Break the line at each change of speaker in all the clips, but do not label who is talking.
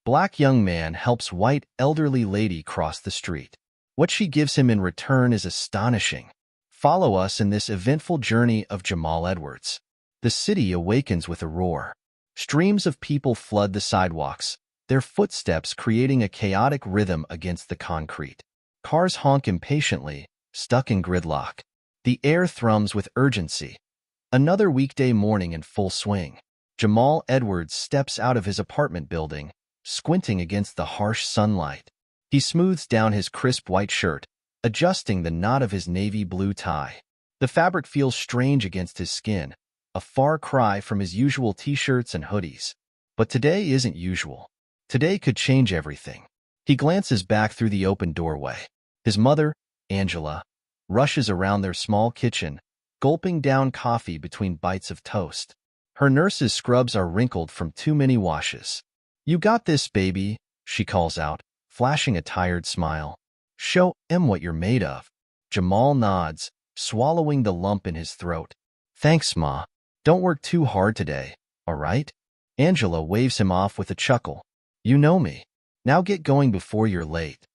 Black young man helps white elderly lady cross the street. What she gives him in return is astonishing. Follow us in this eventful journey of Jamal Edwards. The city awakens with a roar. Streams of people flood the sidewalks, their footsteps creating a chaotic rhythm against the concrete. Cars honk impatiently, stuck in gridlock. The air thrums with urgency. Another weekday morning in full swing. Jamal Edwards steps out of his apartment building, squinting against the harsh sunlight. He smooths down his crisp white shirt, adjusting the knot of his navy blue tie. The fabric feels strange against his skin, a far cry from his usual t-shirts and hoodies. But today isn't usual. Today could change everything. He glances back through the open doorway. His mother, Angela, rushes around their small kitchen, gulping down coffee between bites of toast. Her nurse's scrubs are wrinkled from too many washes. "You got this, baby," she calls out, flashing a tired smile. "Show 'em what you're made of." Jamal nods, swallowing the lump in his throat. "Thanks, Ma. Don't work too hard today, all right?" Angela waves him off with a chuckle. "You know me. Now get going before you're late."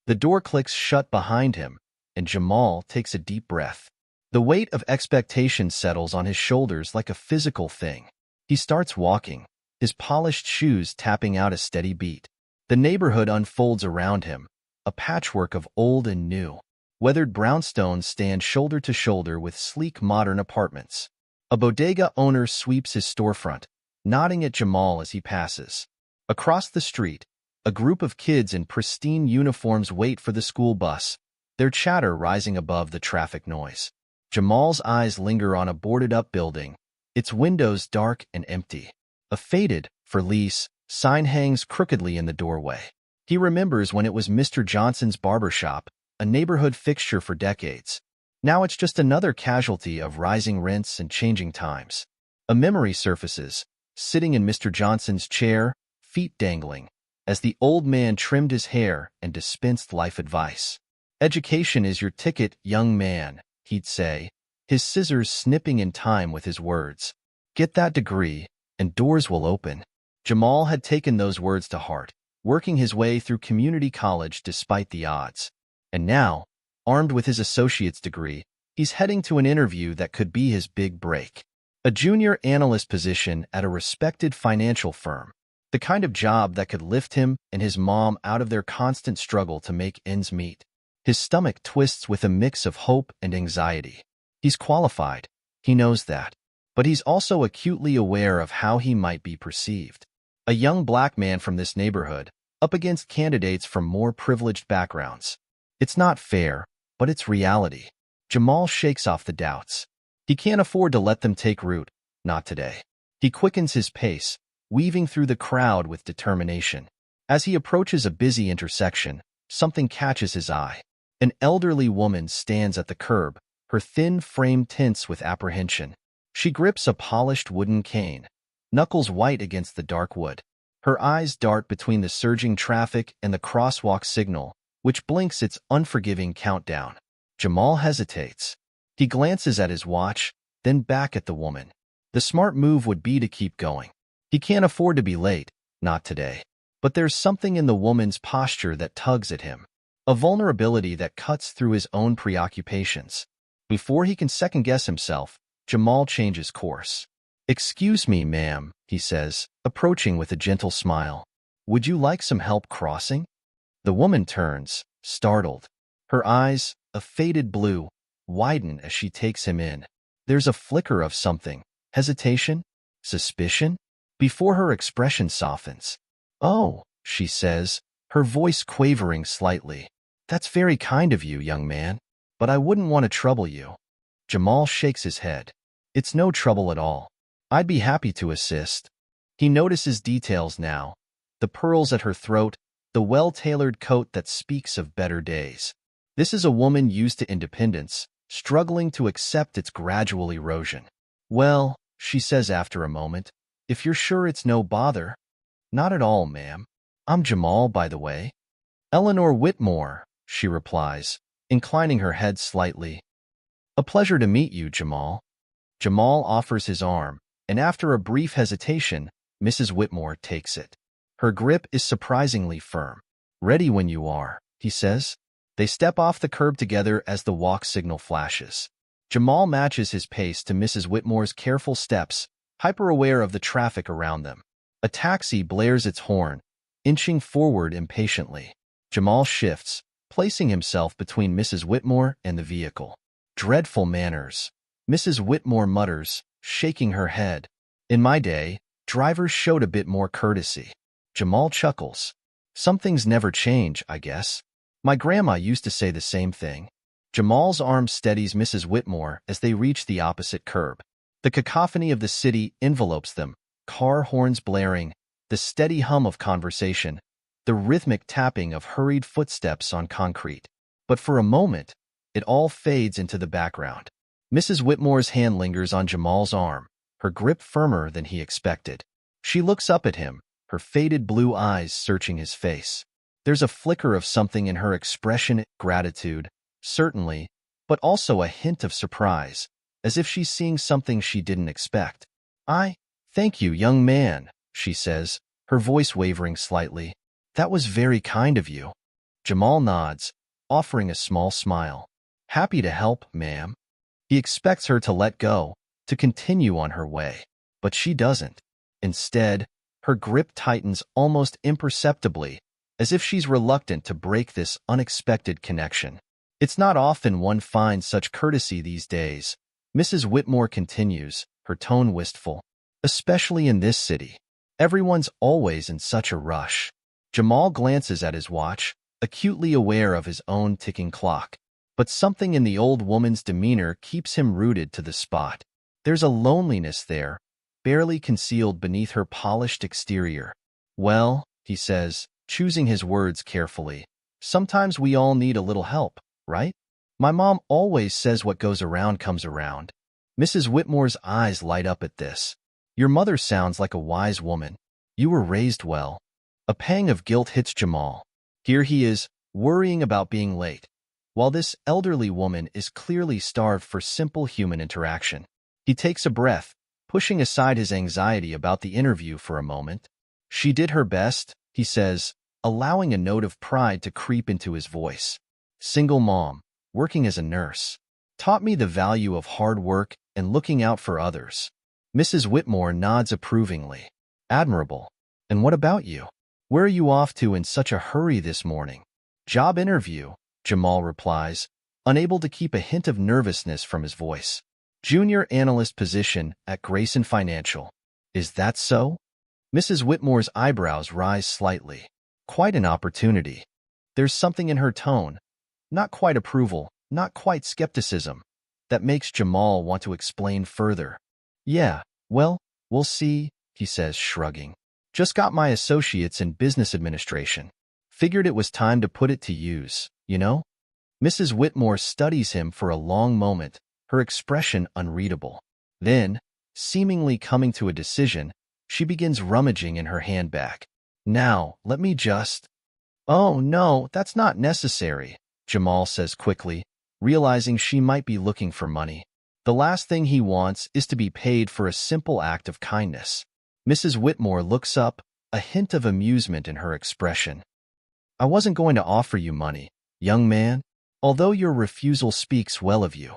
The door clicks shut behind him, and Jamal takes a deep breath. The weight of expectation settles on his shoulders like a physical thing. He starts walking, his polished shoes tapping out a steady beat. The neighborhood unfolds around him, a patchwork of old and new. Weathered brownstones stand shoulder to shoulder with sleek modern apartments. A bodega owner sweeps his storefront, nodding at Jamal as he passes. Across the street, a group of kids in pristine uniforms wait for the school bus, their chatter rising above the traffic noise. Jamal's eyes linger on a boarded-up building, its windows dark and empty. A faded, for lease, sign hangs crookedly in the doorway. He remembers when it was Mr. Johnson's barbershop, a neighborhood fixture for decades. Now it's just another casualty of rising rents and changing times. A memory surfaces, sitting in Mr. Johnson's chair, feet dangling, as the old man trimmed his hair and dispensed life advice. "Education is your ticket, young man," he'd say, his scissors snipping in time with his words. "Get that degree, and doors will open." Jamal had taken those words to heart, working his way through community college despite the odds. And now, armed with his associate's degree, he's heading to an interview that could be his big break. A junior analyst position at a respected financial firm. The kind of job that could lift him and his mom out of their constant struggle to make ends meet. His stomach twists with a mix of hope and anxiety. He's qualified, he knows that, but he's also acutely aware of how he might be perceived. A young black man from this neighborhood, up against candidates from more privileged backgrounds. It's not fair, but it's reality. Jamal shakes off the doubts. He can't afford to let them take root, not today. He quickens his pace, weaving through the crowd with determination. As he approaches a busy intersection, something catches his eye. An elderly woman stands at the curb, her thin frame tense with apprehension. She grips a polished wooden cane, knuckles white against the dark wood. Her eyes dart between the surging traffic and the crosswalk signal, which blinks its unforgiving countdown. Jamal hesitates. He glances at his watch, then back at the woman. The smart move would be to keep going. He can't afford to be late, not today. But there's something in the woman's posture that tugs at him, a vulnerability that cuts through his own preoccupations. Before he can second-guess himself, Jamal changes course. "Excuse me, ma'am," he says, approaching with a gentle smile. "Would you like some help crossing?" The woman turns, startled. Her eyes, a faded blue, widen as she takes him in. There's a flicker of something, hesitation, suspicion, before her expression softens. "Oh," she says, her voice quavering slightly. "That's very kind of you, young man, but I wouldn't want to trouble you." Jamal shakes his head. "It's no trouble at all. I'd be happy to assist." He notices details now, the pearls at her throat, the well-tailored coat that speaks of better days. This is a woman used to independence, struggling to accept its gradual erosion. "Well," she says after a moment, "if you're sure it's no bother." "Not at all, ma'am. I'm Jamal, by the way." "Eleanor Whitmore," she replies, inclining her head slightly. "A pleasure to meet you, Jamal." Jamal offers his arm, and after a brief hesitation, Mrs. Whitmore takes it. Her grip is surprisingly firm. "Ready when you are," he says. They step off the curb together as the walk signal flashes. Jamal matches his pace to Mrs. Whitmore's careful steps, hyper-aware of the traffic around them. A taxi blares its horn, inching forward impatiently. Jamal shifts, placing himself between Mrs. Whitmore and the vehicle. "Dreadful manners," Mrs. Whitmore mutters, shaking her head. "In my day, drivers showed a bit more courtesy." Jamal chuckles. "Some things never change, I guess. My grandma used to say the same thing." Jamal's arm steadies Mrs. Whitmore as they reach the opposite curb. The cacophony of the city envelopes them, car horns blaring, the steady hum of conversation, the rhythmic tapping of hurried footsteps on concrete. But for a moment, it all fades into the background. Mrs. Whitmore's hand lingers on Jamal's arm, her grip firmer than he expected. She looks up at him, her faded blue eyes searching his face. There's a flicker of something in her expression, gratitude, certainly, but also a hint of surprise, as if she's seeing something she didn't expect. Thank you, young man," she says, her voice wavering slightly. "That was very kind of you." Jamal nods, offering a small smile. "Happy to help, ma'am." He expects her to let go, to continue on her way, but she doesn't. Instead, her grip tightens almost imperceptibly, as if she's reluctant to break this unexpected connection. "It's not often one finds such courtesy these days," Mrs. Whitmore continues, her tone wistful. "Especially in this city. Everyone's always in such a rush." Jamal glances at his watch, acutely aware of his own ticking clock. But something in the old woman's demeanor keeps him rooted to the spot. There's a loneliness there, barely concealed beneath her polished exterior. "Well," he says, choosing his words carefully, "sometimes we all need a little help, right? My mom always says what goes around comes around." Mrs. Whitmore's eyes light up at this. "Your mother sounds like a wise woman. You were raised well." A pang of guilt hits Jamal. Here he is, worrying about being late, while this elderly woman is clearly starved for simple human interaction. He takes a breath, pushing aside his anxiety about the interview for a moment. "She did her best," he says, allowing a note of pride to creep into his voice. "Single mom, working as a nurse. Taught me the value of hard work and looking out for others." Mrs. Whitmore nods approvingly. "Admirable. And what about you? Where are you off to in such a hurry this morning?" "Job interview," Jamal replies, unable to keep a hint of nervousness from his voice. "Junior analyst position at Grayson Financial." "Is that so?" Mrs. Whitmore's eyebrows rise slightly. "Quite an opportunity." There's something in her tone, not quite approval, not quite skepticism, that makes Jamal want to explain further. "Yeah, well, we'll see," he says, shrugging. "Just got my associates in business administration. Figured it was time to put it to use, you know?" Mrs. Whitmore studies him for a long moment, her expression unreadable. Then, seemingly coming to a decision, she begins rummaging in her handbag. "Now, let me just—" "Oh, no, that's not necessary," Jamal says quickly, realizing she might be looking for money. The last thing he wants is to be paid for a simple act of kindness. Mrs. Whitmore looks up, a hint of amusement in her expression. "I wasn't going to offer you money, young man, although your refusal speaks well of you."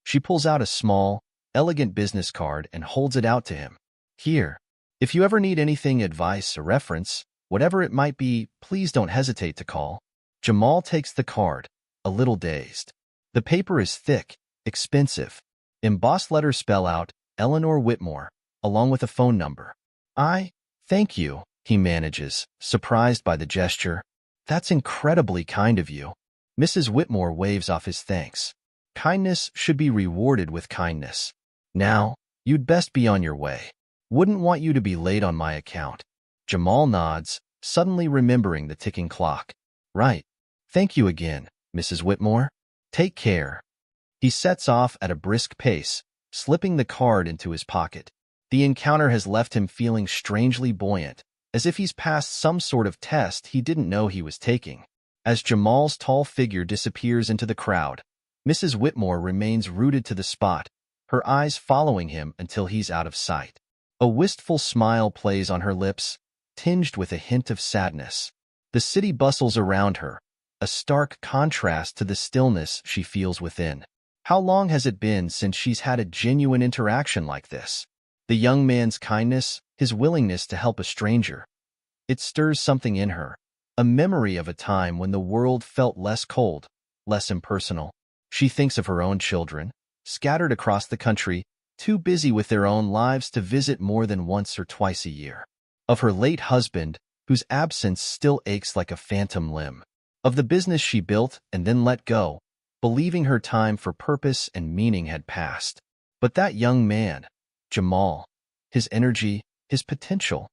She pulls out a small, elegant business card and holds it out to him. "Here, if you ever need anything, advice, a reference, whatever it might be, please don't hesitate to call." Jamal takes the card, a little dazed. The paper is thick, expensive. Embossed letters spell out Eleanor Whitmore, along with a phone number. Thank you," he manages, surprised by the gesture. "That's incredibly kind of you." Mrs. Whitmore waves off his thanks. "Kindness should be rewarded with kindness. Now, you'd best be on your way. Wouldn't want you to be late on my account." Jamal nods, suddenly remembering the ticking clock. "Right. Thank you again, Mrs. Whitmore. Take care." He sets off at a brisk pace, slipping the card into his pocket. The encounter has left him feeling strangely buoyant, as if he's passed some sort of test he didn't know he was taking. As Jamal's tall figure disappears into the crowd, Mrs. Whitmore remains rooted to the spot, her eyes following him until he's out of sight. A wistful smile plays on her lips, tinged with a hint of sadness. The city bustles around her, a stark contrast to the stillness she feels within. How long has it been since she's had a genuine interaction like this? The young man's kindness, his willingness to help a stranger. It stirs something in her, a memory of a time when the world felt less cold, less impersonal. She thinks of her own children, scattered across the country, too busy with their own lives to visit more than once or twice a year. Of her late husband, whose absence still aches like a phantom limb. Of the business she built and then let go, believing her time for purpose and meaning had passed. But that young man, Jamal, his energy, his potential,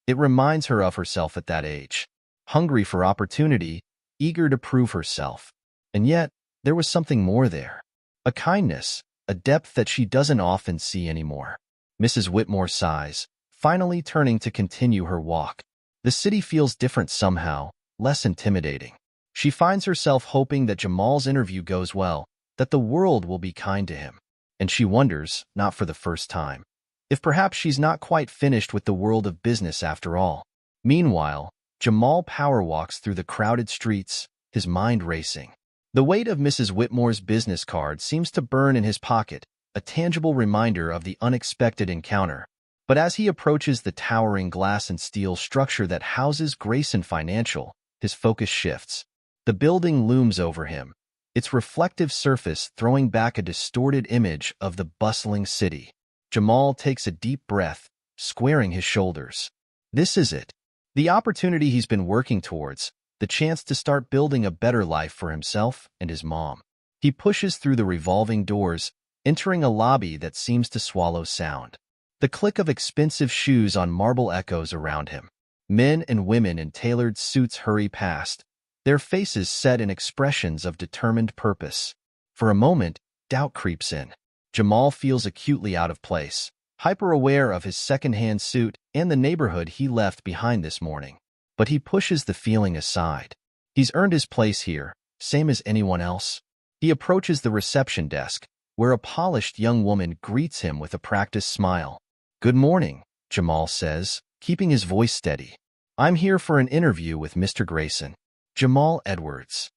it reminds her of herself at that age, hungry for opportunity, eager to prove herself. And yet, there was something more there. A kindness, a depth that she doesn't often see anymore. Mrs. Whitmore sighs, finally turning to continue her walk. The city feels different somehow, less intimidating. She finds herself hoping that Jamal's interview goes well, that the world will be kind to him. And she wonders, not for the first time, if perhaps she's not quite finished with the world of business after all. Meanwhile, Jamal power walks through the crowded streets, his mind racing. The weight of Mrs. Whitmore's business card seems to burn in his pocket, a tangible reminder of the unexpected encounter. But as he approaches the towering glass and steel structure that houses Grayson Financial, his focus shifts. The building looms over him, its reflective surface throwing back a distorted image of the bustling city. Jamal takes a deep breath, squaring his shoulders. This is it. The opportunity he's been working towards, the chance to start building a better life for himself and his mom. He pushes through the revolving doors, entering a lobby that seems to swallow sound. The click of expensive shoes on marble echoes around him. Men and women in tailored suits hurry past, their faces set in expressions of determined purpose. For a moment, doubt creeps in. Jamal feels acutely out of place, hyper-aware of his second-hand suit and the neighborhood he left behind this morning. But he pushes the feeling aside. He's earned his place here, same as anyone else. He approaches the reception desk, where a polished young woman greets him with a practiced smile. "Good morning," Jamal says, keeping his voice steady. "I'm here for an interview with Mr. Grayson." Jamal Edwards.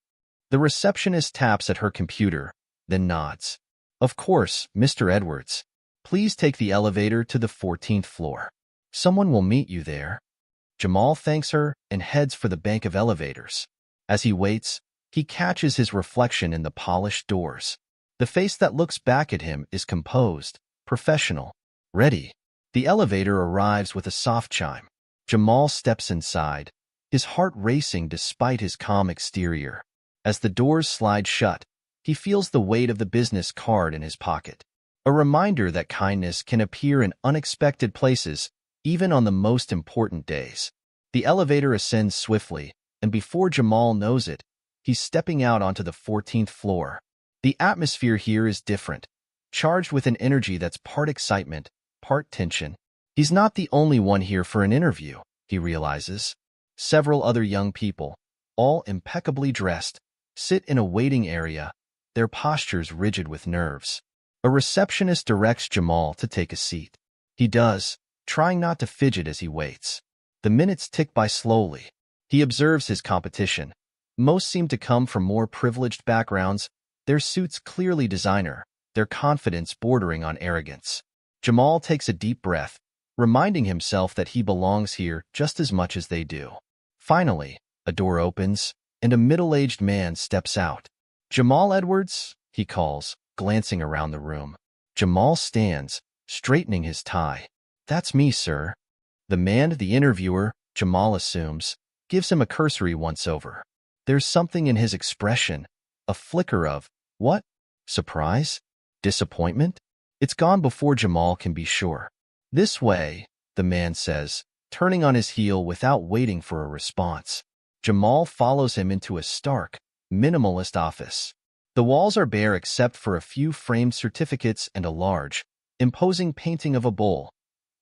The receptionist taps at her computer, then nods. "Of course, Mr. Edwards. Please take the elevator to the 14th floor. Someone will meet you there." Jamal thanks her and heads for the bank of elevators. As he waits, he catches his reflection in the polished doors. The face that looks back at him is composed, professional, ready. The elevator arrives with a soft chime. Jamal steps inside, his heart racing despite his calm exterior. As the doors slide shut, he feels the weight of the business card in his pocket. A reminder that kindness can appear in unexpected places, even on the most important days. The elevator ascends swiftly, and before Jamal knows it, he's stepping out onto the 14th floor. The atmosphere here is different, charged with an energy that's part excitement, part tension. He's not the only one here for an interview, he realizes. Several other young people, all impeccably dressed, sit in a waiting area, their postures rigid with nerves. A receptionist directs Jamal to take a seat. He does, trying not to fidget as he waits. The minutes tick by slowly. He observes his competition. Most seem to come from more privileged backgrounds, their suits clearly designer, their confidence bordering on arrogance. Jamal takes a deep breath, reminding himself that he belongs here just as much as they do. Finally, a door opens, and a middle-aged man steps out. "Jamal Edwards?" he calls, glancing around the room. Jamal stands, straightening his tie. "That's me, sir." The man, the interviewer, Jamal assumes, gives him a cursory once-over. There's something in his expression, a flicker of, what? Surprise? Disappointment? It's gone before Jamal can be sure. "This way," the man says, turning on his heel without waiting for a response. Jamal follows him into a stark, minimalist office. The walls are bare except for a few framed certificates and a large, imposing painting of a bull.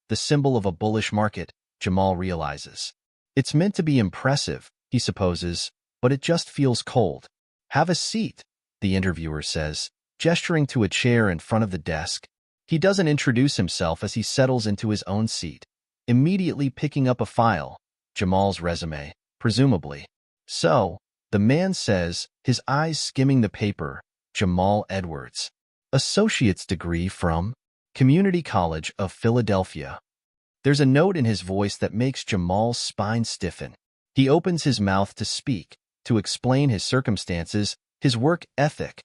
The symbol of a bullish market, Jamal realizes. It's meant to be impressive, he supposes, but it just feels cold. "Have a seat," the interviewer says, gesturing to a chair in front of the desk. He doesn't introduce himself as he settles into his own seat. immediately picking up a file, Jamal's resume, presumably. So, the man says, his eyes skimming the paper, Jamal Edwards. Associate's degree from Community College of Philadelphia. There's a note in his voice that makes Jamal's spine stiffen. He opens his mouth to speak, to explain his circumstances, his work ethic.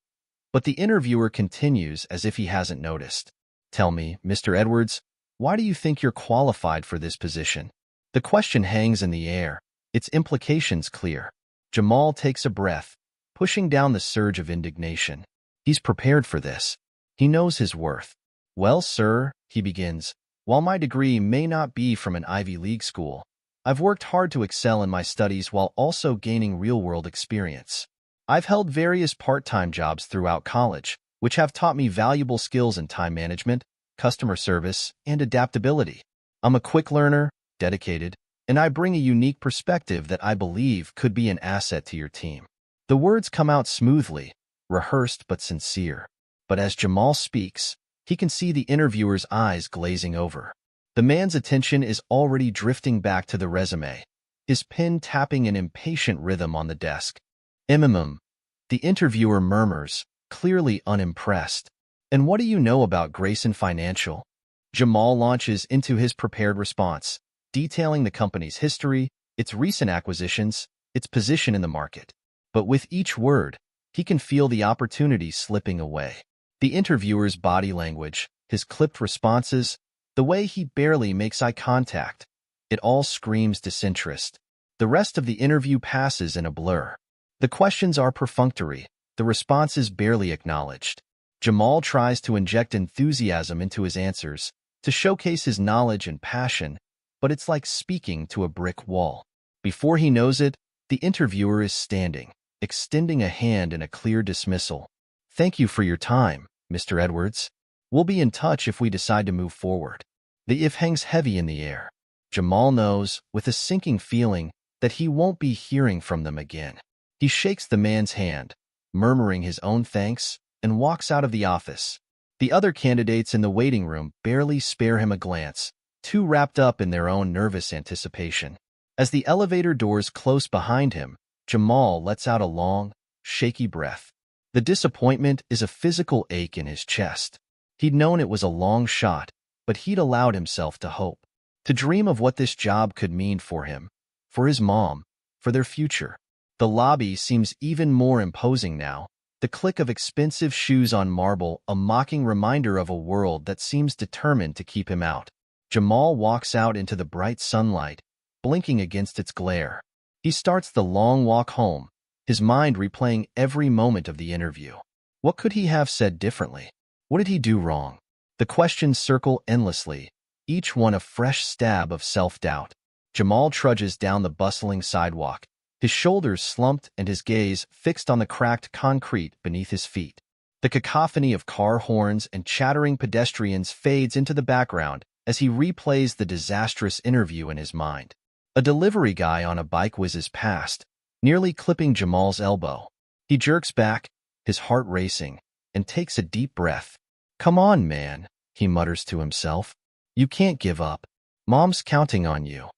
But the interviewer continues as if he hasn't noticed. Tell me, Mr. Edwards, why do you think you're qualified for this position? The question hangs in the air, its implications clear. Jamal takes a breath, pushing down the surge of indignation. He's prepared for this. He knows his worth. Well, sir, he begins, while my degree may not be from an Ivy League school, I've worked hard to excel in my studies while also gaining real-world experience. I've held various part-time jobs throughout college, which have taught me valuable skills in time management, customer service, and adaptability. I'm a quick learner, dedicated, and I bring a unique perspective that I believe could be an asset to your team. The words come out smoothly, rehearsed but sincere. But as Jamal speaks, he can see the interviewer's eyes glazing over. The man's attention is already drifting back to the resume, his pen tapping an impatient rhythm on the desk. The interviewer murmurs, clearly unimpressed. And what do you know about Grayson Financial? Jamal launches into his prepared response, detailing the company's history, its recent acquisitions, its position in the market. But with each word, he can feel the opportunity slipping away. The interviewer's body language, his clipped responses, the way he barely makes eye contact, it all screams disinterest. The rest of the interview passes in a blur. The questions are perfunctory, the responses barely acknowledged. Jamal tries to inject enthusiasm into his answers, to showcase his knowledge and passion, but it's like speaking to a brick wall. Before he knows it, the interviewer is standing, extending a hand in a clear dismissal. Thank you for your time, Mr. Edwards. We'll be in touch if we decide to move forward. The if hangs heavy in the air. Jamal knows, with a sinking feeling, that he won't be hearing from them again. He shakes the man's hand, murmuring his own thanks, and walks out of the office. The other candidates in the waiting room barely spare him a glance, too wrapped up in their own nervous anticipation. As the elevator doors close behind him, Jamal lets out a long, shaky breath. The disappointment is a physical ache in his chest. He'd known it was a long shot, but he'd allowed himself to hope, to dream of what this job could mean for him, for his mom, for their future. The lobby seems even more imposing now, the click of expensive shoes on marble a mocking reminder of a world that seems determined to keep him out. Jamal walks out into the bright sunlight, blinking against its glare. He starts the long walk home, his mind replaying every moment of the interview. What could he have said differently? What did he do wrong? The questions circle endlessly, each one a fresh stab of self-doubt. Jamal trudges down the bustling sidewalk, his shoulders slumped and his gaze fixed on the cracked concrete beneath his feet. The cacophony of car horns and chattering pedestrians fades into the background as he replays the disastrous interview in his mind. A delivery guy on a bike whizzes past, nearly clipping Jamal's elbow. He jerks back, his heart racing, and takes a deep breath. "Come on, man," he mutters to himself. "You can't give up. Mom's counting on you."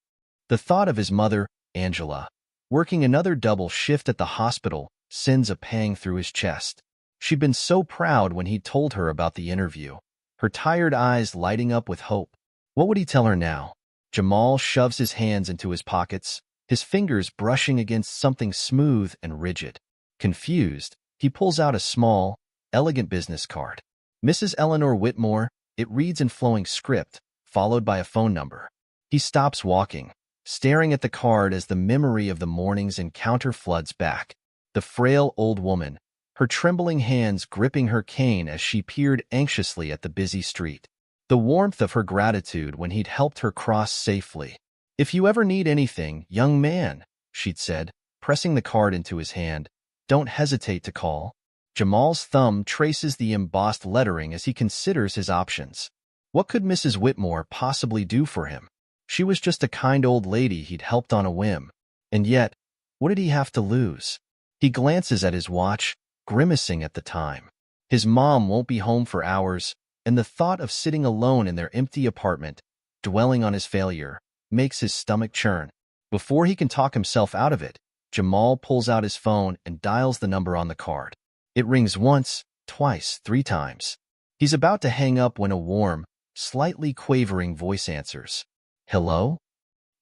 The thought of his mother, Angela, working another double shift at the hospital, sends a pang through his chest. She'd been so proud when he told her about the interview, her tired eyes lighting up with hope. What would he tell her now? Jamal shoves his hands into his pockets, his fingers brushing against something smooth and rigid. Confused, he pulls out a small, elegant business card. Mrs. Eleanor Whitmore, it reads in flowing script, followed by a phone number. He stops walking, staring at the card as the memory of the morning's encounter floods back. The frail old woman, her trembling hands gripping her cane as she peered anxiously at the busy street. The warmth of her gratitude when he'd helped her cross safely. "If you ever need anything, young man," she'd said, pressing the card into his hand, "don't hesitate to call." Jamal's thumb traces the embossed lettering as he considers his options. What could Mrs. Whitmore possibly do for him? She was just a kind old lady he'd helped on a whim. And yet, what did he have to lose? He glances at his watch, grimacing at the time. His mom won't be home for hours, and the thought of sitting alone in their empty apartment, dwelling on his failure, makes his stomach churn. Before he can talk himself out of it, Jamal pulls out his phone and dials the number on the card. It rings once, twice, 3 times. He's about to hang up when a warm, slightly quavering voice answers. Hello?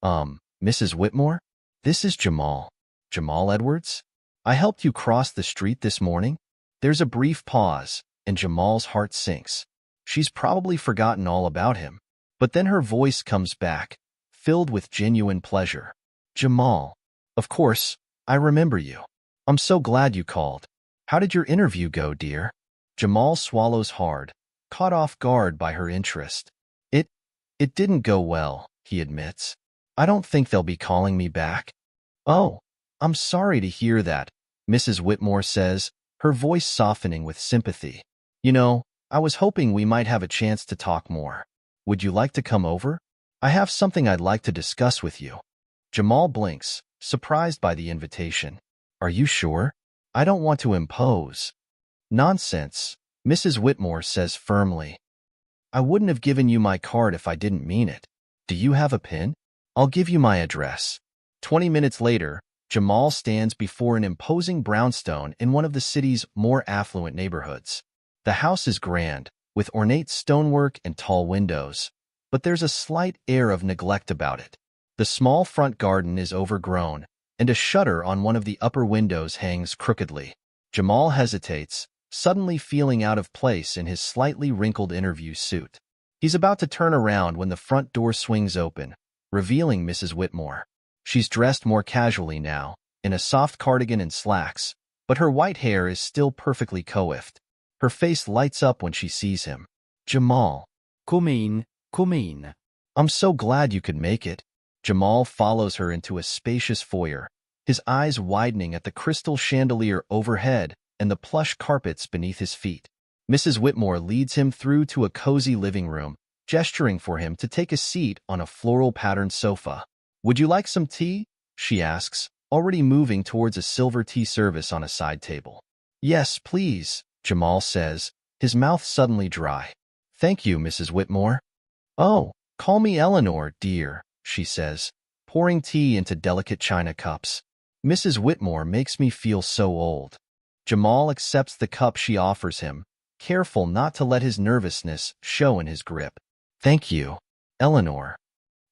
Mrs. Whitmore? This is Jamal. Jamal Edwards? I helped you cross the street this morning? There's a brief pause, and Jamal's heart sinks. She's probably forgotten all about him. But then her voice comes back, filled with genuine pleasure. Jamal. Of course, I remember you. I'm so glad you called. How did your interview go, dear? Jamal swallows hard, caught off guard by her interest. It didn't go well, he admits. I don't think they'll be calling me back. Oh, I'm sorry to hear that, Mrs. Whitmore says, her voice softening with sympathy. You know, I was hoping we might have a chance to talk more. Would you like to come over? I have something I'd like to discuss with you. Jamal blinks, surprised by the invitation. Are you sure? I don't want to impose. Nonsense, Mrs. Whitmore says firmly. I wouldn't have given you my card if I didn't mean it. Do you have a pen? I'll give you my address. 20 minutes later, Jamal stands before an imposing brownstone in one of the city's more affluent neighborhoods. The house is grand, with ornate stonework and tall windows, but there's a slight air of neglect about it. The small front garden is overgrown, and a shutter on one of the upper windows hangs crookedly. Jamal hesitates, suddenly feeling out of place in his slightly wrinkled interview suit. He's about to turn around when the front door swings open, revealing Mrs. Whitmore. She's dressed more casually now, in a soft cardigan and slacks, but her white hair is still perfectly coiffed. Her face lights up when she sees him. Jamal.
Come in, come in.
I'm so glad you could make it. Jamal follows her into a spacious foyer, his eyes widening at the crystal chandelier overhead and the plush carpets beneath his feet. Mrs. Whitmore leads him through to a cozy living room, gesturing for him to take a seat on a floral-patterned sofa. Would you like some tea? She asks, already moving towards a silver tea service on a side table. Yes, please, Jamal says, his mouth suddenly dry. Thank you, Mrs. Whitmore. Oh, call me Eleanor, dear, she says, pouring tea into delicate china cups. Mrs. Whitmore makes me feel so old. Jamal accepts the cup she offers him, careful not to let his nervousness show in his grip. Thank you, Eleanor.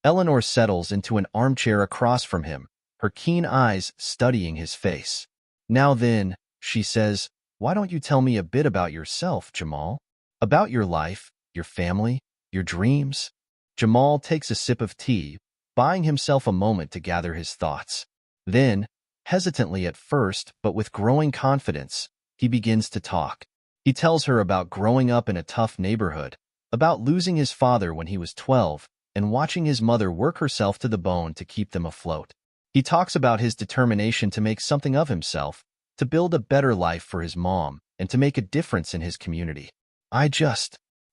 Eleanor settles into an armchair across from him, her keen eyes studying his face. Now then, she says, why don't you tell me a bit about yourself, Jamal? About your life, your family, your dreams? Jamal takes a sip of tea, buying himself a moment to gather his thoughts. Then, hesitantly at first but with growing confidence, he begins to talk. He tells her about growing up in a tough neighborhood, about losing his father when he was 12, and watching his mother work herself to the bone to keep them afloat. He talks about his determination to make something of himself, to build a better life for his mom, and to make a difference in his community. I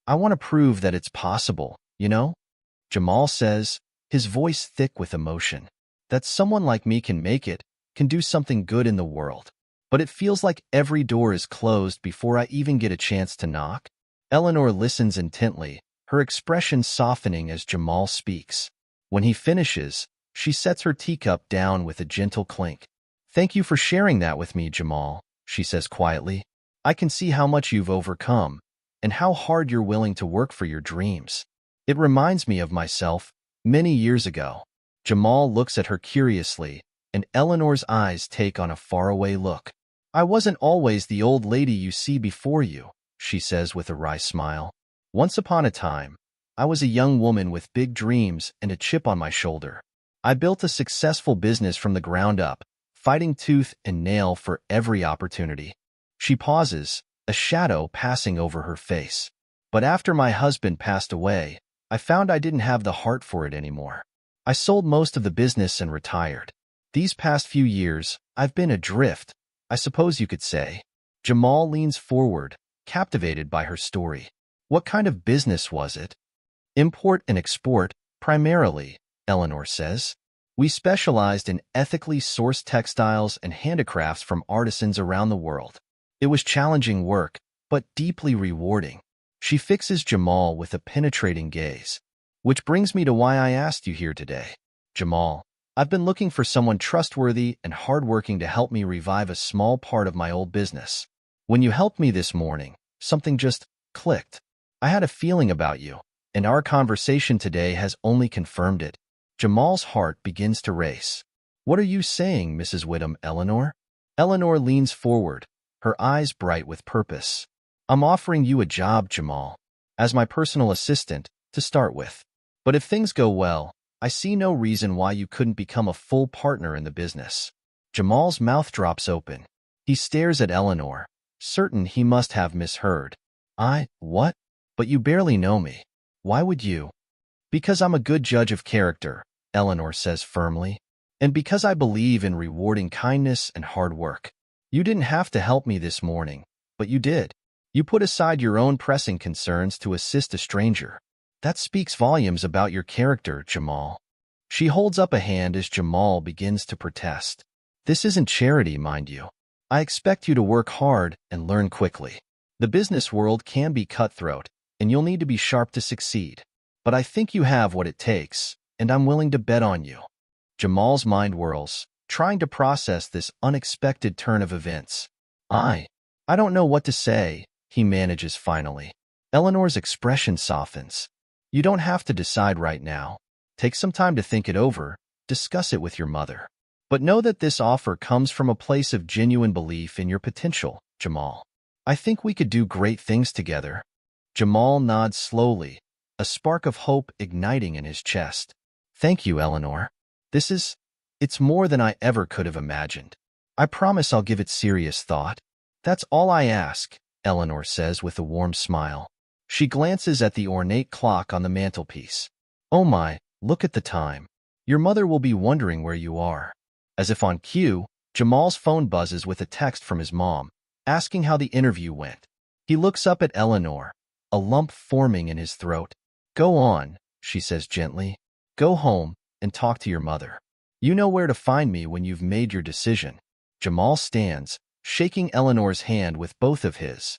want to prove that it's possible, you know? Jamal says, his voice thick with emotion, that someone like me can make it, can do something good in the world. But it feels like every door is closed before I even get a chance to knock. Eleanor listens intently, her expression softening as Jamal speaks. When he finishes, she sets her teacup down with a gentle clink. Thank you for sharing that with me, Jamal, she says quietly. I can see how much you've overcome, and how hard you're willing to work for your dreams. It reminds me of myself, many years ago. Jamal looks at her curiously, and Eleanor's eyes take on a faraway look. I wasn't always the old lady you see before you, she says with a wry smile. Once upon a time, I was a young woman with big dreams and a chip on my shoulder. I built a successful business from the ground up, fighting tooth and nail for every opportunity. She pauses, a shadow passing over her face. But after my husband passed away, I found I didn't have the heart for it anymore. I sold most of the business and retired. These past few years, I've been adrift, I suppose you could say. Jamal leans forward, captivated by her story. What kind of business was it? Import and export, primarily, Eleanor says. We specialized in ethically sourced textiles and handicrafts from artisans around the world. It was challenging work, but deeply rewarding. She fixes Jamal with a penetrating gaze. Which brings me to why I asked you here today. Jamal, I've been looking for someone trustworthy and hardworking to help me revive a small part of my old business. When you helped me this morning, something just clicked. I had a feeling about you, and our conversation today has only confirmed it. Jamal's heart begins to race. What are you saying, Mrs. Whittam, Eleanor? Eleanor leans forward, her eyes bright with purpose. I'm offering you a job, Jamal, as my personal assistant, to start with. But if things go well, I see no reason why you couldn't become a full partner in the business. Jamal's mouth drops open. He stares at Eleanor, certain he must have misheard. What? But you barely know me. Why would you? Because I'm a good judge of character, Eleanor says firmly. And because I believe in rewarding kindness and hard work. You didn't have to help me this morning, but you did. You put aside your own pressing concerns to assist a stranger. That speaks volumes about your character, Jamal. She holds up a hand as Jamal begins to protest. This isn't charity, mind you. I expect you to work hard and learn quickly. The business world can be cutthroat, and you'll need to be sharp to succeed. But I think you have what it takes, and I'm willing to bet on you. Jamal's mind whirls, trying to process this unexpected turn of events. I don't know what to say, he manages finally. Eleanor's expression softens. You don't have to decide right now. Take some time to think it over, discuss it with your mother. But know that this offer comes from a place of genuine belief in your potential, Jamal. I think we could do great things together. Jamal nods slowly, a spark of hope igniting in his chest. Thank you, Eleanor. It's more than I ever could have imagined. I promise I'll give it serious thought. That's all I ask, Eleanor says with a warm smile. She glances at the ornate clock on the mantelpiece. Oh my, look at the time. Your mother will be wondering where you are. As if on cue, Jamal's phone buzzes with a text from his mom, asking how the interview went. He looks up at Eleanor, a lump forming in his throat. Go on, she says gently. Go home and talk to your mother. You know where to find me when you've made your decision. Jamal stands, shaking Eleanor's hand with both of his.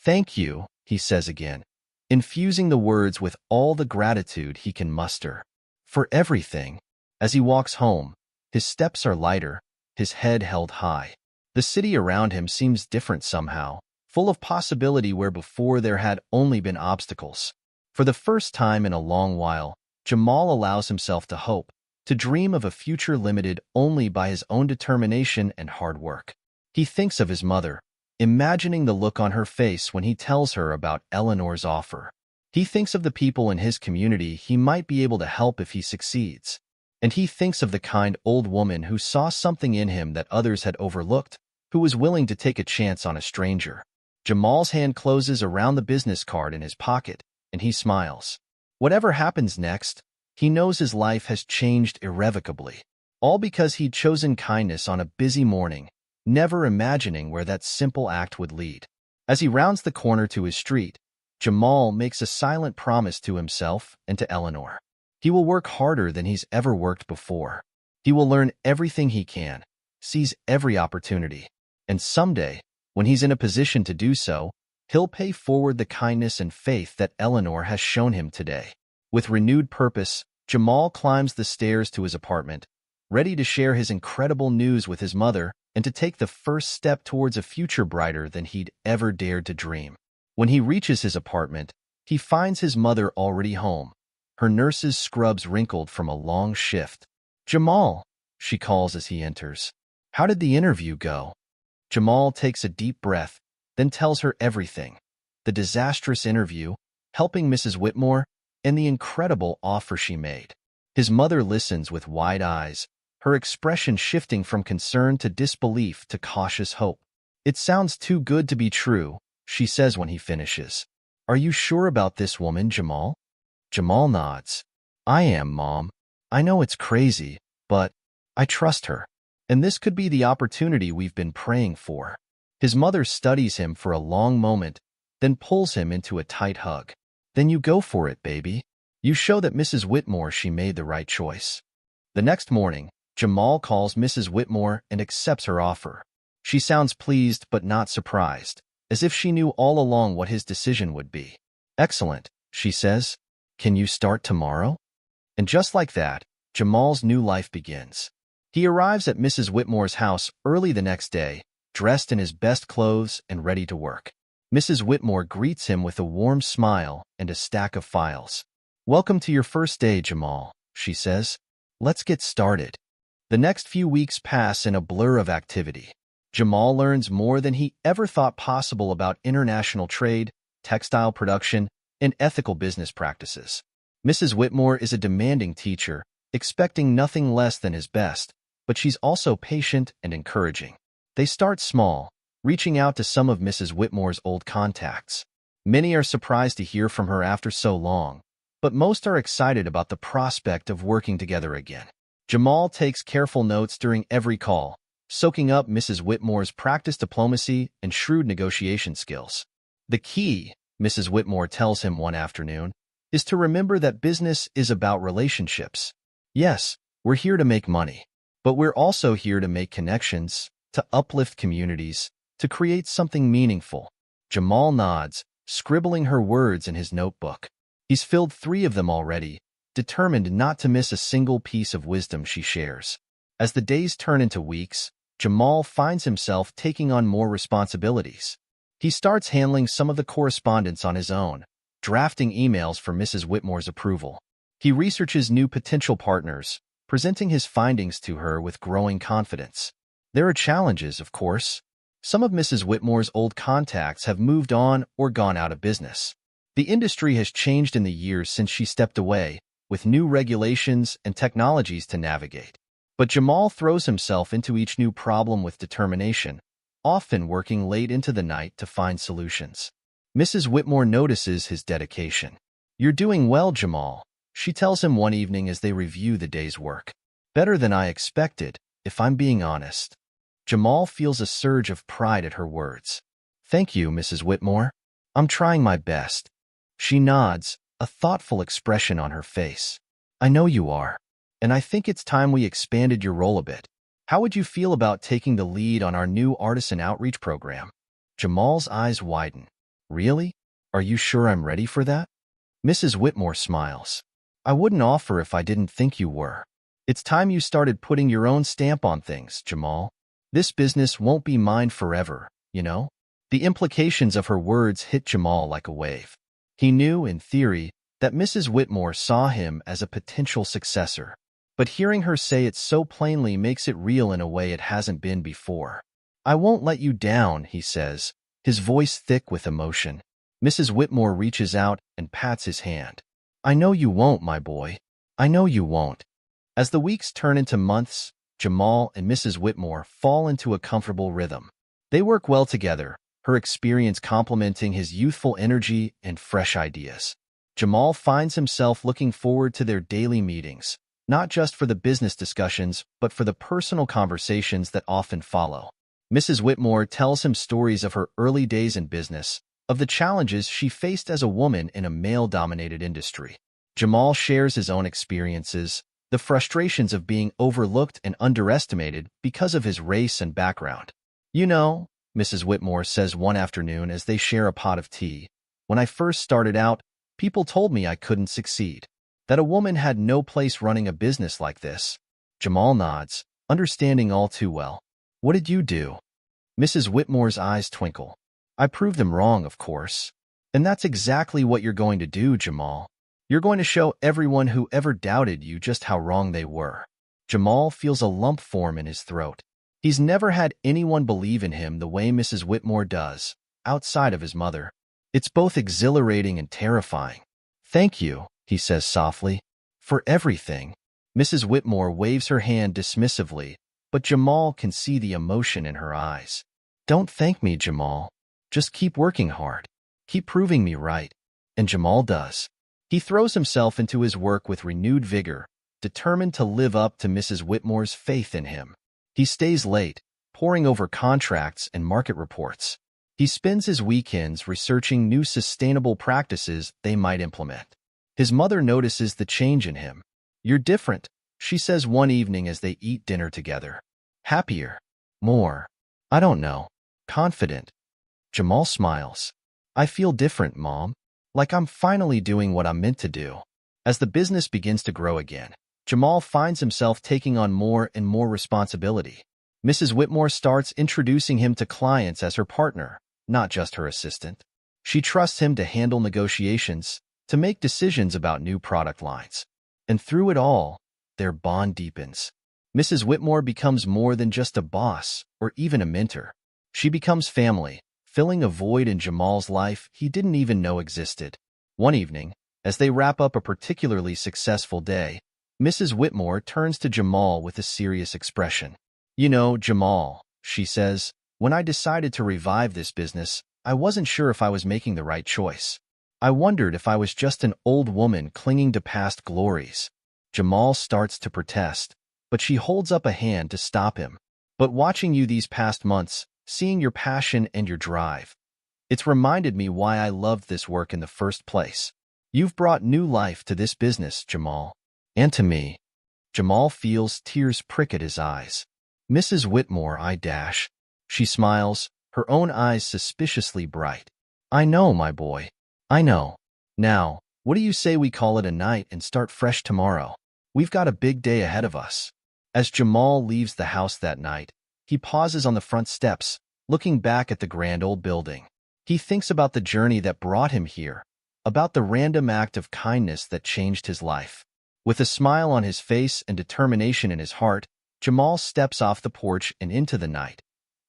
Thank you, he says again, infusing the words with all the gratitude he can muster. For everything. As he walks home, his steps are lighter, his head held high. The city around him seems different somehow, full of possibility where before there had only been obstacles. For the first time in a long while, Jamal allows himself to hope, to dream of a future limited only by his own determination and hard work. He thinks of his mother, imagining the look on her face when he tells her about Eleanor's offer. He thinks of the people in his community he might be able to help if he succeeds. And he thinks of the kind old woman who saw something in him that others had overlooked, who was willing to take a chance on a stranger. Jamal's hand closes around the business card in his pocket, and he smiles. Whatever happens next, he knows his life has changed irrevocably. All because he'd chosen kindness on a busy morning, never imagining where that simple act would lead. As he rounds the corner to his street, Jamal makes a silent promise to himself and to Eleanor. He will work harder than he's ever worked before. He will learn everything he can, seize every opportunity, and someday, when he's in a position to do so, he'll pay forward the kindness and faith that Eleanor has shown him today. With renewed purpose, Jamal climbs the stairs to his apartment, ready to share his incredible news with his mother and to take the first step towards a future brighter than he'd ever dared to dream. When he reaches his apartment, he finds his mother already home, her nurse's scrubs wrinkled from a long shift. Jamal, she calls as he enters. How did the interview go? Jamal takes a deep breath, then tells her everything. The disastrous interview, helping Mrs. Whitmore, and the incredible offer she made. His mother listens with wide eyes, her expression shifting from concern to disbelief to cautious hope. It sounds too good to be true, she says when he finishes. Are you sure about this woman, Jamal? Jamal nods. I am, Mom. I know it's crazy, but I trust her. And this could be the opportunity we've been praying for. His mother studies him for a long moment, then pulls him into a tight hug. Then you go for it, baby. You show that Mrs. Whitmore she made the right choice. The next morning, Jamal calls Mrs. Whitmore and accepts her offer. She sounds pleased but not surprised, as if she knew all along what his decision would be. Excellent, she says. Can you start tomorrow? And just like that, Jamal's new life begins. He arrives at Mrs. Whitmore's house early the next day, dressed in his best clothes and ready to work. Mrs. Whitmore greets him with a warm smile and a stack of files. "Welcome to your first day, Jamal," she says. "Let's get started." The next few weeks pass in a blur of activity. Jamal learns more than he ever thought possible about international trade, textile production, and ethical business practices. Mrs. Whitmore is a demanding teacher, expecting nothing less than his best, but she's also patient and encouraging. They start small, reaching out to some of Mrs. Whitmore's old contacts. Many are surprised to hear from her after so long, but most are excited about the prospect of working together again. Jamal takes careful notes during every call, soaking up Mrs. Whitmore's practiced diplomacy and shrewd negotiation skills. The key, Mrs. Whitmore tells him one afternoon, is to remember that business is about relationships. Yes, we're here to make money, but we're also here to make connections, to uplift communities, to create something meaningful. Jamal nods, scribbling her words in his notebook. He's filled 3 of them already, determined not to miss a single piece of wisdom she shares. As the days turn into weeks, Jamal finds himself taking on more responsibilities. He starts handling some of the correspondence on his own, drafting emails for Mrs. Whitmore's approval. He researches new potential partners, presenting his findings to her with growing confidence. There are challenges, of course. Some of Mrs. Whitmore's old contacts have moved on or gone out of business. The industry has changed in the years since she stepped away, with new regulations and technologies to navigate. But Jamal throws himself into each new problem with determination, often working late into the night to find solutions. Mrs. Whitmore notices his dedication. "You're doing well, Jamal," she tells him one evening as they review the day's work. "Better than I expected, if I'm being honest." Jamal feels a surge of pride at her words. "Thank you, Mrs. Whitmore. I'm trying my best." She nods, a thoughtful expression on her face. "I know you are. And I think it's time we expanded your role a bit. How would you feel about taking the lead on our new artisan outreach program?" Jamal's eyes widen. "Really? Are you sure I'm ready for that?" Mrs. Whitmore smiles. "I wouldn't offer if I didn't think you were. It's time you started putting your own stamp on things, Jamal. This business won't be mine forever, you know?" The implications of her words hit Jamal like a wave. He knew, in theory, that Mrs. Whitmore saw him as a potential successor. But hearing her say it so plainly makes it real in a way it hasn't been before. "I won't let you down," he says, his voice thick with emotion. Mrs. Whitmore reaches out and pats his hand. "I know you won't, my boy. I know you won't." As the weeks turn into months, Jamal and Mrs. Whitmore fall into a comfortable rhythm. They work well together, her experience complementing his youthful energy and fresh ideas. Jamal finds himself looking forward to their daily meetings, not just for the business discussions, but for the personal conversations that often follow. Mrs. Whitmore tells him stories of her early days in business, of the challenges she faced as a woman in a male-dominated industry. Jamal shares his own experiences, the frustrations of being overlooked and underestimated because of his race and background. "You know," Mrs. Whitmore says one afternoon as they share a pot of tea, "when I first started out, people told me I couldn't succeed, that a woman had no place running a business like this." Jamal nods, understanding all too well. "What did you do?" Mrs. Whitmore's eyes twinkle. "I proved them wrong, of course. And that's exactly what you're going to do, Jamal. You're going to show everyone who ever doubted you just how wrong they were." Jamal feels a lump form in his throat. He's never had anyone believe in him the way Mrs. Whitmore does, outside of his mother. It's both exhilarating and terrifying. "Thank you," he says softly, "for everything." Mrs. Whitmore waves her hand dismissively, but Jamal can see the emotion in her eyes. "Don't thank me, Jamal. Just keep working hard. Keep proving me right." And Jamal does. He throws himself into his work with renewed vigor, determined to live up to Mrs. Whitmore's faith in him. He stays late, poring over contracts and market reports. He spends his weekends researching new sustainable practices they might implement. His mother notices the change in him. "You're different," she says one evening as they eat dinner together. "Happier. More. I don't know. Confident." Jamal smiles. "I feel different, Mom. Like I'm finally doing what I'm meant to do." As the business begins to grow again, Jamal finds himself taking on more and more responsibility. Mrs. Whitmore starts introducing him to clients as her partner, not just her assistant. She trusts him to handle negotiations, to make decisions about new product lines. And through it all, their bond deepens. Mrs. Whitmore becomes more than just a boss or even a mentor. She becomes family, filling a void in Jamal's life he didn't even know existed. One evening, as they wrap up a particularly successful day, Mrs. Whitmore turns to Jamal with a serious expression. "You know, Jamal," she says, "when I decided to revive this business, I wasn't sure if I was making the right choice. I wondered if I was just an old woman clinging to past glories." Jamal starts to protest, but she holds up a hand to stop him. "But watching you these past months, seeing your passion and your drive, it's reminded me why I loved this work in the first place. You've brought new life to this business, Jamal. And to me." Jamal feels tears prick at his eyes. "Mrs. Whitmore, I dash." She smiles, her own eyes suspiciously bright. "I know, my boy. I know. Now, what do you say we call it a night and start fresh tomorrow? We've got a big day ahead of us." As Jamal leaves the house that night, he pauses on the front steps, looking back at the grand old building. He thinks about the journey that brought him here, about the random act of kindness that changed his life. With a smile on his face and determination in his heart, Jamal steps off the porch and into the night,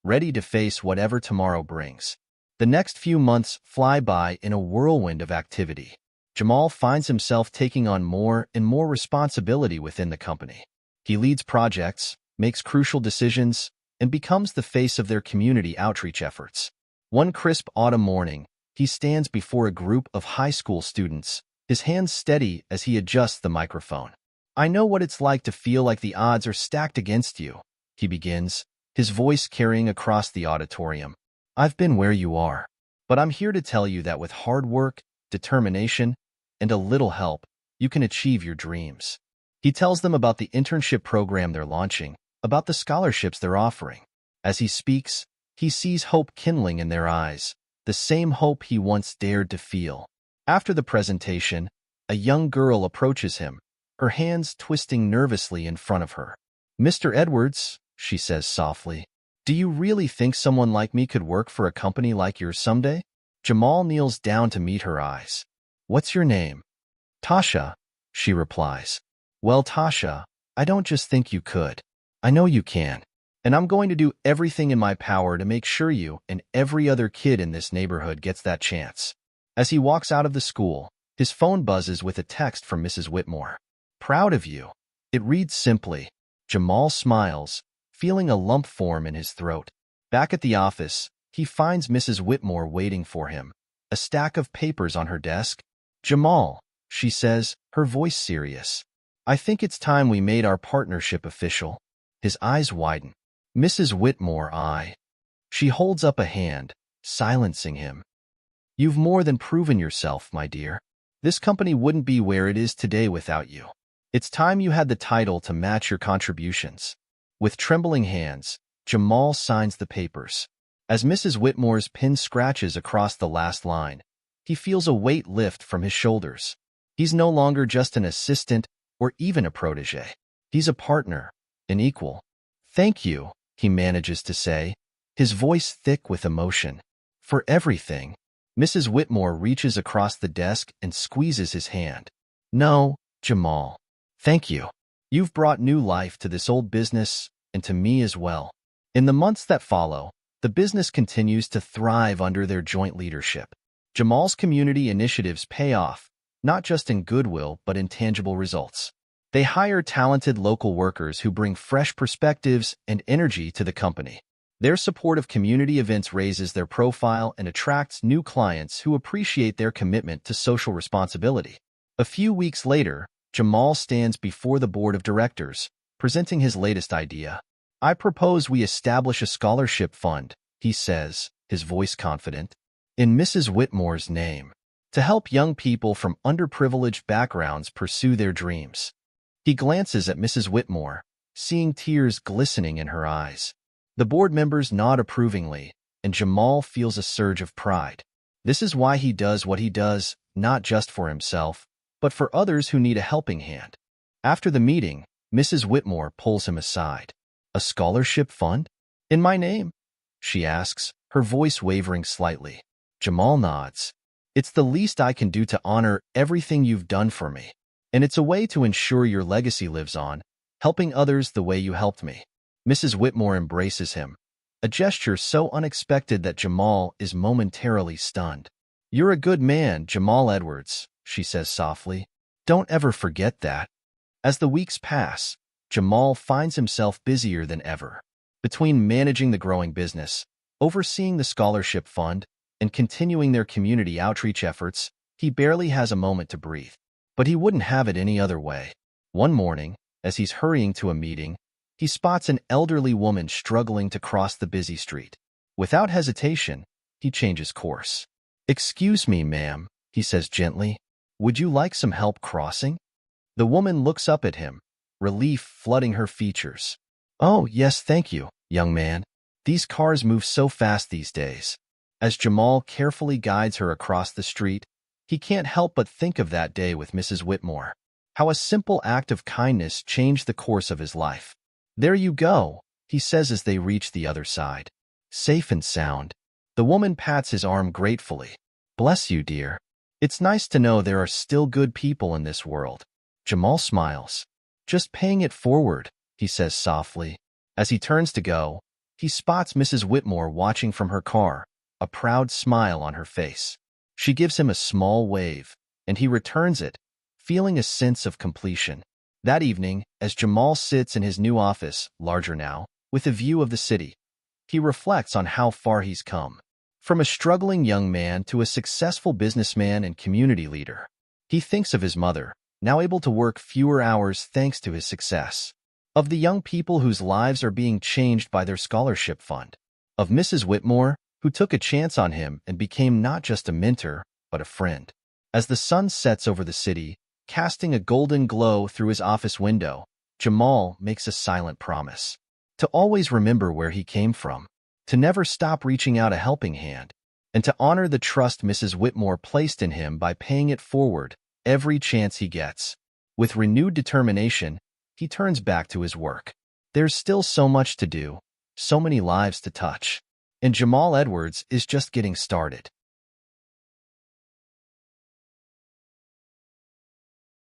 ready to face whatever tomorrow brings. The next few months fly by in a whirlwind of activity. Jamal finds himself taking on more and more responsibility within the company. He leads projects, makes crucial decisions, and becomes the face of their community outreach efforts. One crisp autumn morning, he stands before a group of high school students, his hands steady as he adjusts the microphone. "I know what it's like to feel like the odds are stacked against you," he begins, his voice carrying across the auditorium. "I've been where you are, but I'm here to tell you that with hard work, determination, and a little help, you can achieve your dreams." He tells them about the internship program they're launching, about the scholarships they're offering. As he speaks, he sees hope kindling in their eyes, the same hope he once dared to feel. After the presentation, a young girl approaches him, her hands twisting nervously in front of her. "Mr. Edwards," she says softly, "do you really think someone like me could work for a company like yours someday?" Jamal kneels down to meet her eyes. "What's your name?" "Tasha," she replies. "Well, Tasha, I don't just think you could. I know you can. And I'm going to do everything in my power to make sure you and every other kid in this neighborhood gets that chance." As he walks out of the school, his phone buzzes with a text from Mrs. Whitmore. "Proud of you." It reads simply. Jamal smiles, feeling a lump form in his throat. Back at the office, he finds Mrs. Whitmore waiting for him, a stack of papers on her desk. "Jamal," she says, her voice serious, "I think it's time we made our partnership official." His eyes widen. "Mrs. Whitmore, She holds up a hand, silencing him. "You've more than proven yourself, my dear. This company wouldn't be where it is today without you. It's time you had the title to match your contributions." With trembling hands, Jamal signs the papers. As Mrs. Whitmore's pen scratches across the last line, he feels a weight lift from his shoulders. He's no longer just an assistant or even a protege. He's a partner, an equal. "Thank you," he manages to say, his voice thick with emotion. "For everything." Mrs. Whitmore reaches across the desk and squeezes his hand. "No, Jamal. Thank you. You've brought new life to this old business and to me as well." In the months that follow, the business continues to thrive under their joint leadership. Jamal's community initiatives pay off, not just in goodwill but in tangible results. They hire talented local workers who bring fresh perspectives and energy to the company. Their support of community events raises their profile and attracts new clients who appreciate their commitment to social responsibility. A few weeks later, Jamal stands before the board of directors, presenting his latest idea. "I propose we establish a scholarship fund," he says, his voice confident, "in Mrs. Whitmore's name, to help young people from underprivileged backgrounds pursue their dreams." He glances at Mrs. Whitmore, seeing tears glistening in her eyes. The board members nod approvingly, and Jamal feels a surge of pride. This is why he does what he does, not just for himself, but for others who need a helping hand. After the meeting, Mrs. Whitmore pulls him aside. A scholarship fund? In my name? She asks, her voice wavering slightly. Jamal nods. It's the least I can do to honor everything you've done for me. And it's a way to ensure your legacy lives on, helping others the way you helped me. Mrs. Whitmore embraces him, a gesture so unexpected that Jamal is momentarily stunned. You're a good man, Jamal Edwards, she says softly. Don't ever forget that. As the weeks pass, Jamal finds himself busier than ever. Between managing the growing business, overseeing the scholarship fund, and continuing their community outreach efforts, he barely has a moment to breathe. But he wouldn't have it any other way. One morning, as he's hurrying to a meeting, he spots an elderly woman struggling to cross the busy street. Without hesitation, he changes course. Excuse me, ma'am, he says gently. Would you like some help crossing? The woman looks up at him, relief flooding her features. Oh, yes, thank you, young man. These cars move so fast these days. As Jamal carefully guides her across the street, he can't help but think of that day with Mrs. Whitmore. How a simple act of kindness changed the course of his life. There you go, he says as they reach the other side. Safe and sound. The woman pats his arm gratefully. Bless you, dear. It's nice to know there are still good people in this world. Jamal smiles. Just paying it forward, he says softly. As he turns to go, he spots Mrs. Whitmore watching from her car, a proud smile on her face. She gives him a small wave, and he returns it, feeling a sense of completion. That evening, as Jamal sits in his new office, larger now, with a view of the city, he reflects on how far he's come. From a struggling young man to a successful businessman and community leader. He thinks of his mother, now able to work fewer hours thanks to his success. Of the young people whose lives are being changed by their scholarship fund. Of Mrs. Whitmore, who took a chance on him and became not just a mentor, but a friend. As the sun sets over the city, casting a golden glow through his office window, Jamal makes a silent promise. To always remember where he came from, to never stop reaching out a helping hand, and to honor the trust Mrs. Whitmore placed in him by paying it forward every chance he gets. With renewed determination, he turns back to his work. There's still so much to do, so many lives to touch. And Jamal Edwards is just getting started.